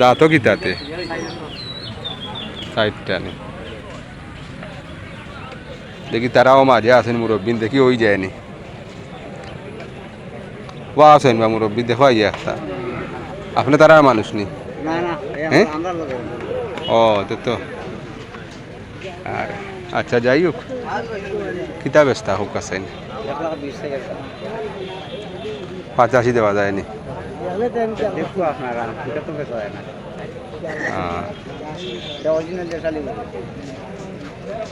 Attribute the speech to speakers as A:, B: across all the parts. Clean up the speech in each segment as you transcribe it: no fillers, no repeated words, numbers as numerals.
A: দাঁতও কি তাতে সাইডটা নেই দেখি তারাও মাঝে আছেন মুরব্বিন দেখি ওই যায়নি ও আছেন বা মুরব্বী দেখো ইয়ে একটা আপনি তারা মানুষ নি হ্যাঁ ও তো আর আচ্ছা যাই হোক কিতা ব্যস্তা হোক আছেন 85 দেওয়া যায়নি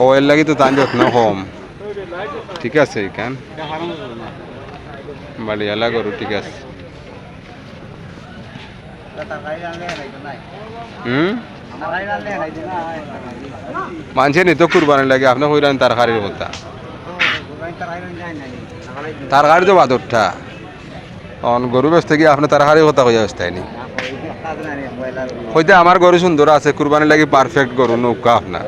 A: ও এর লাগি তো তান যত্ন কম ঠিক আছে কেন বাড়িওয়ালা গরু ঠিক আছে মানছে নি তো কুরবানি লাগে আপনি কইলেন তরকারির কথা তরকারি তো বাদরটা গরু ব্যস্ত গিয়ে আপনি তরকারির কথা কইয়া ব্যস্ত নি হইতে আমার গরু সুন্দর আছে কুরবানি লাগে পারফেক্ট গরু নৌকা আপনার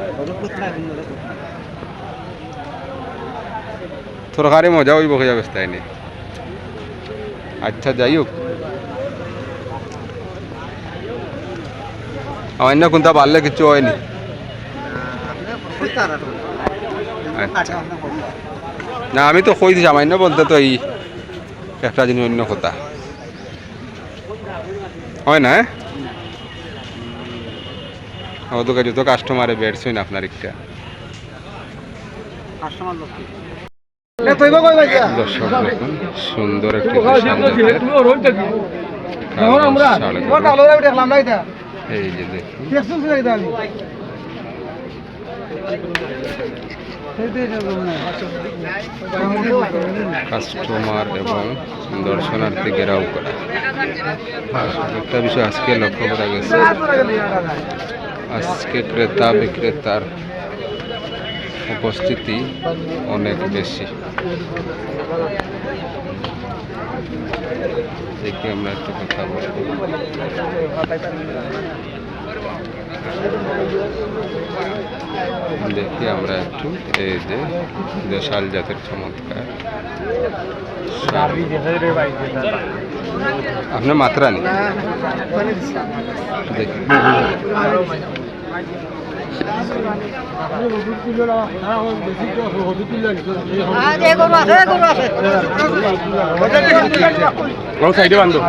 A: তরকারি মজা হইব কইয়া ব্যস্ত নি আচ্ছা যাই হোক অন্য কোনটা পারলে কিছু হয়নি না আমি তো কই দিছি সামান্য বলতে তো এই একটা জিনিস অন্য কথা হয় না ও তো যত কাস্টমারে বেড়ছেন আপনার একটা দর্শক দেখুন সুন্দর একটি এই যে কাস্টমার এবং দর্শনার্থী ঘেরাও করা একটা বিষয় আজকে লক্ষ্য করা গেছে আজকে ক্রেতা বিক্রেতার উপস্থিতি অনেক বেশি দেখি আমরা একটু কথা বলবো দেখি আমরা একটু এই যে দেশাল জাতের চমৎকার আপনার মাত্রা নেই দেখি সাইডে বান্ধব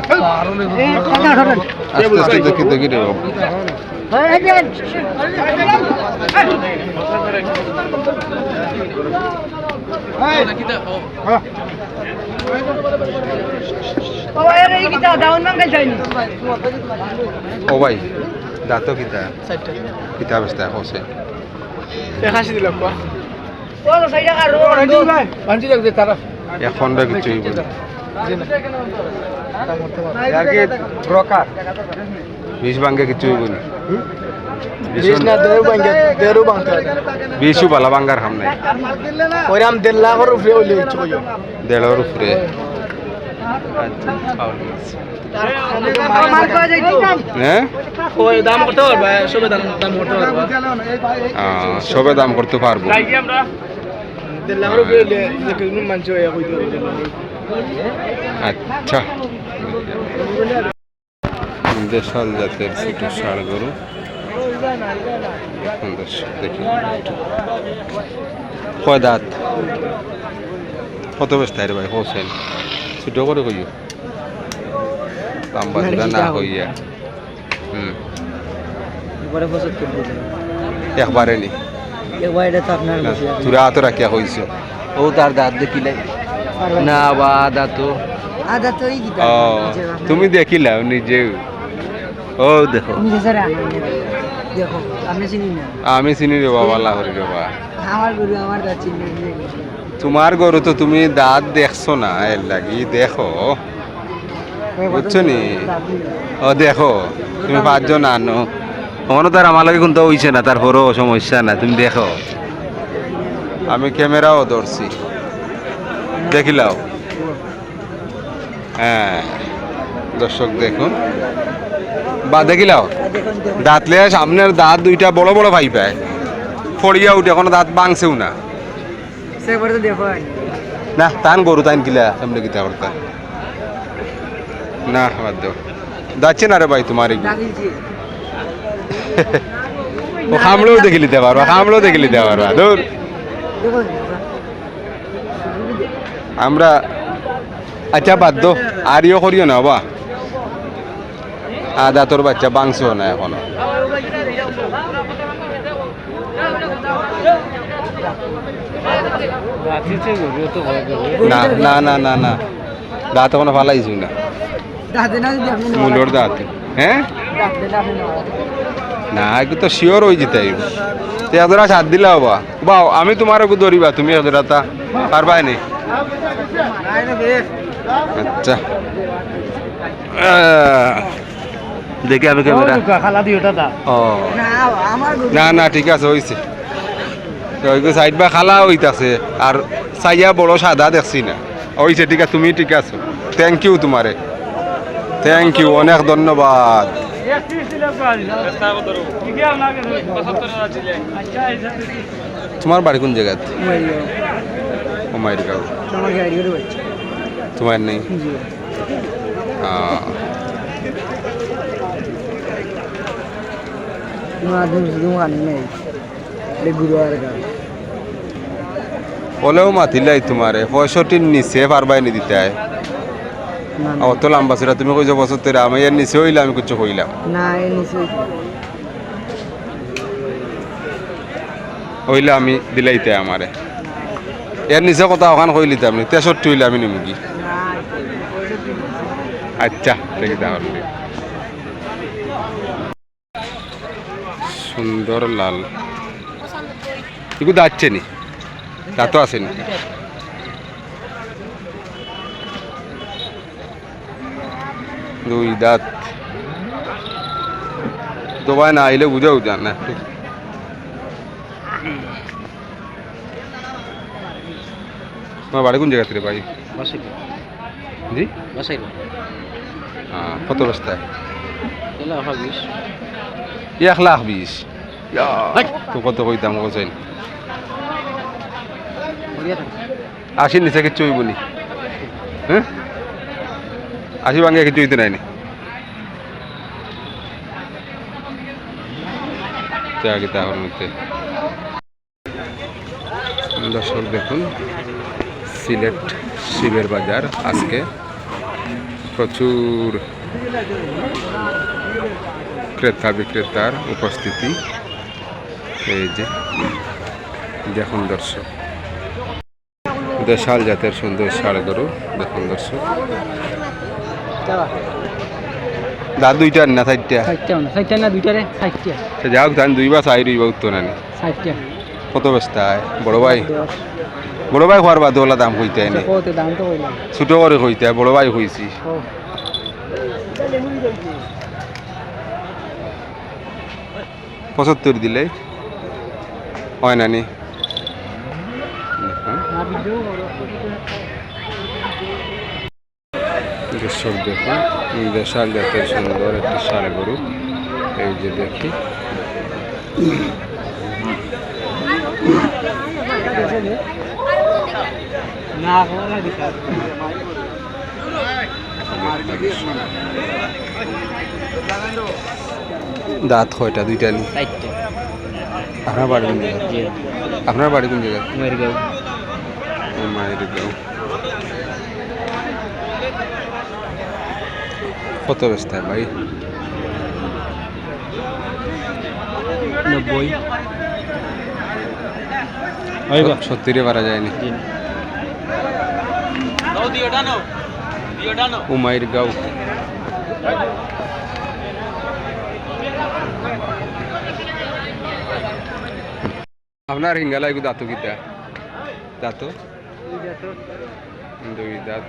A: আস্তে আস্তে দেখি দেখি রে ও ভাই দাঁতো কিতা কিতা অবস্থা হচ্ছে
B: 81 দিলাম কো ও সাইডা আর বানজি লাগবে তারা
A: এখন দা কিছু হইব
B: আর কি ব্রোকার
A: 20 ভাঙে কিছু হইব না
B: 20 না দেরু ভাঙতে
A: 20 বালা ভাঙার হাম নাই
B: ওইরাম 1.5 লাখের উপরে হইলে ইচ্ছা কইও
A: 1.5 এর উপরে আচ্ছা হ্যাঁ
B: ওই দাম কত হবে সবে দাম করতে পারবো
A: সবে দাম করতে পারবো
B: 1.5 লাখের উপরে হইলে যে কোন মানুষ হইয়া কইতো
A: আচ্ছা দেশাল জাতের ছোট ষাঁড় গরু দেখি কয় দাঁত কত ব্যস্ত রে ভাই হোসেন ছোট করে কইও লম্বা চূড়া না হইয়া একবারে নি চূড়া তো রাখিয়া হইছে ও তার দাঁত দেখিলে না বা দাঁত তুমি দেখিলা নিজেও ও দেখো আমি চিনি রে বাবা লাহরি রে বাবা তোমার গরু তো তুমি দাঁত দেখছো না এর লাগি দেখো বুঝছো নি ও দেখো তুমি 5 জন আনো কখনো তার আমার লাগে কিন্তু হইছে না তার বড় সমস্যা না তুমি দেখো আমি ক্যামেরাও ধরছি দেখিলাও হ্যাঁ দর্শক দেখুন বা দেখিলাও দাঁত লে সামনের দাঁত দুইটা বড় বড় ভাই পায় ফড়িয়া উঠে কোনো দাঁত ভাঙছেও না না টান গরু টান কিলা সামনে কিতা করতা না বাদ দাও যাচ্ছে না রে ভাই তোমার এগুলো ও খামলেও দেখে নিতে পারবা খামলেও দেখে নিতে পারবা দূর আমরা আচ্ছা বাদ দো আর ইয়ে করিও না বা আদা তোর বাচ্চা বাংশও না এখনো না না না না না দাঁত এখনো ফালাইছি না মূলর দাঁত হ্যাঁ না একটু তো শিওর হয়ে যেতে এদরা সাত দিলে হবা বাও আমি তোমার একটু ধরিবা তুমি এদরা তা পারবাই নি আচ্ছা দেখি আমি ক্যামেরা ও না না ঠিক আছে হয়েছে সাইড বা খালা হইতাছে আর সাইয়া বড় সাদা দেখছি না হইছে ঠিক আছে তুমি ঠিক আছো থ্যাংক ইউ তোমারে থ্যাংক ইউ অনেক ধন্যবাদ তোমার বাড়ি কোন জায়গায় গাঁও তোমার নেই ওলেও মাতিলাই তোমারে 65 নিচে পারবাই নি দিতে অত লম্বা ছিল তুমি কইছো বছর তেরা আমি এর নিচে হইলাম আমি কিছু কইলাম
B: না এর নিচে
A: হইলে আমি দিলাইতে আমারে এর নিচে কথা ওখান কইলিতে আপনি 63 হইলে আমি নিমুকি আচ্ছা দেখি তাহলে সুন্দর লাল এগুলো যাচ্ছে নি তা তো আসেনি দুই দাঁত দোবাই না আইলে বুঝাও যান না তোমার বাড়ি কোন জায়গা থেকে ভাই জি কত বস্তায় 1,20,000 তো কত কইতাম কোথায় 80 নিচে কিচ্ছু হইব নি হ্যাঁ 80 ভাঙে কিছু হইতে নাই দর্শক দেখুন সিলেট শিবের বাজার আজকে প্রচুর ক্রেতা বিক্রেতার উপস্থিতি এই যে দেখুন দর্শক দেশাল জাতের সুন্দর ষাড় গরু দেখুন দর্শক দাঁত দুইটা না চারটা
B: না দুইটারে 60টা
A: যাও ধান দুইবার চাই রইবা উত্তর নানি
B: 60টা
A: কত ব্যস্তা বড় ভাই খোয়ার বাদ ওলা দাম কইতে নি ছোট করে কইতে বড় ভাই কইছি 75 দিলে হয় নানি দর্শক দেখুন দেশাল জাতের সুন্দর একটি ষাড় গরু এই যে দেখি দাঁত কয়টা দুইটা নি আপনার বাড়ি কোন জায়গা আপনার বাড়ি কোন জায়গা মায়ের গাঁও কত ব্যস্ত ভাই 90 70 পারা যায়নি উমাইর গাঁও আপনার হিঙ্গালা এগুলো দাঁতো কিতা দাঁতো দুই দাঁত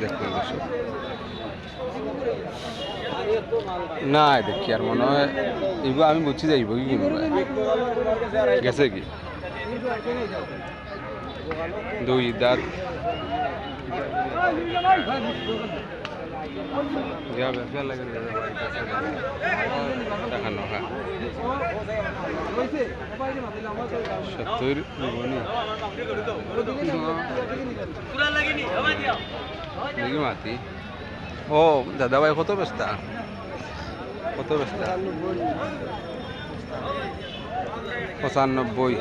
A: দেখুন দর্শক না দেখি আর মনে হয় এগুলো আমি বুঝছি যাইব কি গেছে কি দুই দাঁত দেখানো হ্যাঁ 70 দেখি মাতি ও দাদা ভাই কত ব্যস্তা কত ব্যস্তা 95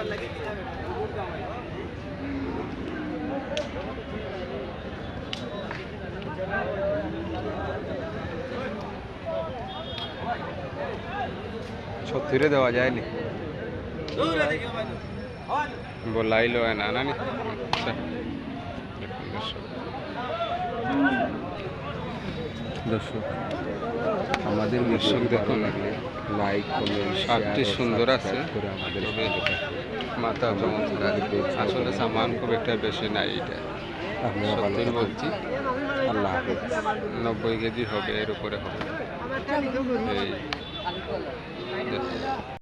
A: সত্তরে দেওয়া যায়নি বলাইলো না নানি আচ্ছা দর্শক আমাদের দর্শক দেখুন লাইক কমেন্ট শার্টটি সুন্দর আছে আমাদের মাথা চমৎকার আসলে সামান খুব একটা বেশি নাই এটা সত্যি বলছি আল্লাহ হাফেজ 90 কেজি হবে এর উপরে হবে এই দেখুন